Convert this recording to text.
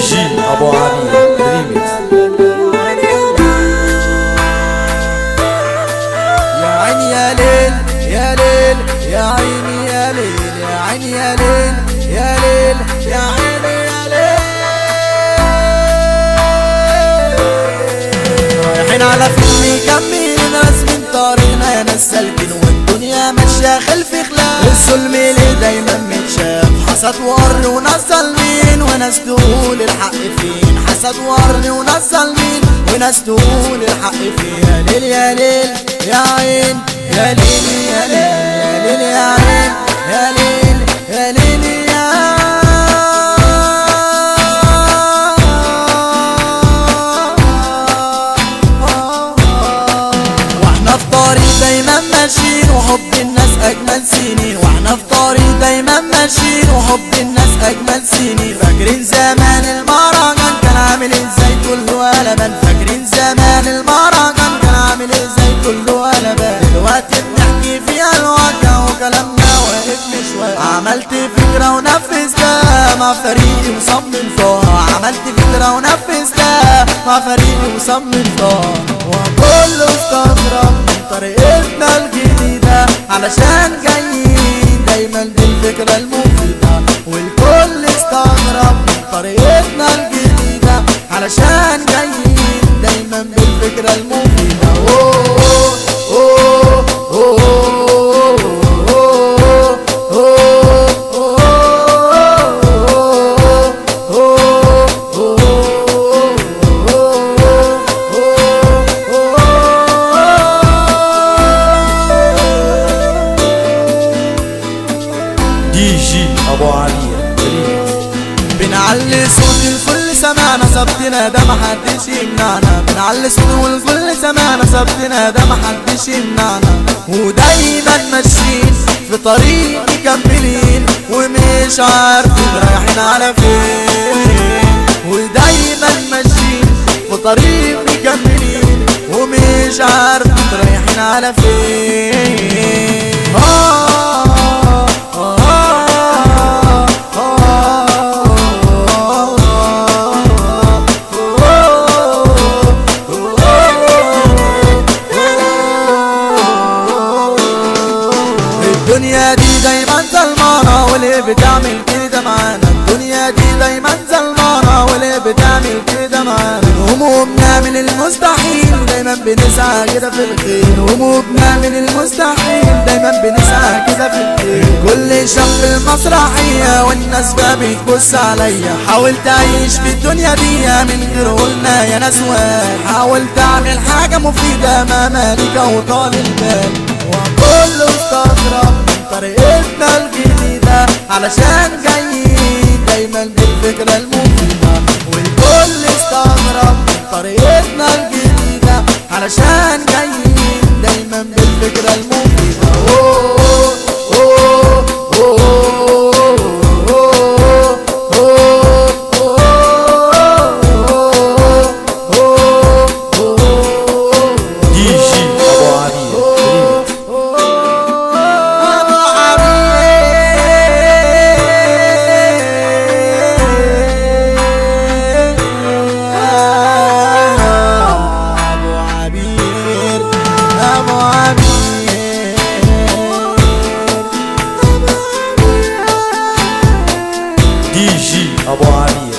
جي ابو عبير ريميكس. يا عيني يا ليل يا ليل يا عيني يا ليل يا عيني يا ليل يا ليل يا عيني يا ليل. رايحين على فيلم يكمل ناس من طريقنا يا ناس سالكين والدنيا ماشيه خلف خلاف. الظلم ليه دايما متشاف؟ حسد وقرن وناس ظالمين وناس تقول الحق فين. حسد وقرن وناس ظالمين وناس تقول الحق فين. يا ليل يا ليل يا عين يا ليل يا ليل يا ليل يا عين يا ليل يا ليل يا. واحنا في طريق دايما ماشيين وحب الناس اجمل سنين. واحنا في طريق دايما ماشيين وحب الناس اجمل سنين. فاكرين زمان المهرجان كان عامل ازاي كله قلبان. فاكرين زمان المهرجان كان عامل ازاي كله قلبان. دلوقتي بنحكي فيها الواقع وكلامنا واقف مش واقع. عملت فكرة ونفذتها مع فريقي وصمم طه. عملت فكرة ونفذتها مع فريقي وصمم طه. وكله استغرب من طريقتنا الجديدة علشان جايين دايما بالفكرة المفيدة. والكل استغرب من طريقتنا الجديدة علشان جايين دايما بالفكرة المفيدة. دي جي ابو عبير ريميكس. بنعلي صوت الكل سمعنا صبتنا ده محدش يمنعنا. بنعلي صوت والكل سمعنا صبتنا ده محدش يمنعنا. ودايما ماشيين في طريق مكملين ومش عارفين رايحين على فين. ودايما ماشيين في طريق مكملين ومش عارفين رايحين على فين. الدنيا دي دايما ظلمانة وليه بتعمل كده معانا. الدنيا دي دايما ظلمانة وليه بتعمل كده معانا. همومنا من المستحيل دايما بنسعى كده في الخير. همومنا من المستحيل دايما بنسعى كده في الخير. كل شاب المسرحية والناس بقى بتبص عليا. حاولت اعيش في الدنيا دي من غير قلنا يا ناس واحد. حاولت اعمل حاجة مفيدة ما مالك وطال البال. وكله استغرب من طريقتنا الجديدة علشان جايين دايما بالفكرة المفيدة. والكل استغرب من طريقتنا الجديدة علشان جايين دايما بالفكرة المفيدة. دي جي ابو عبير ريميكس. دي جي ابو عبير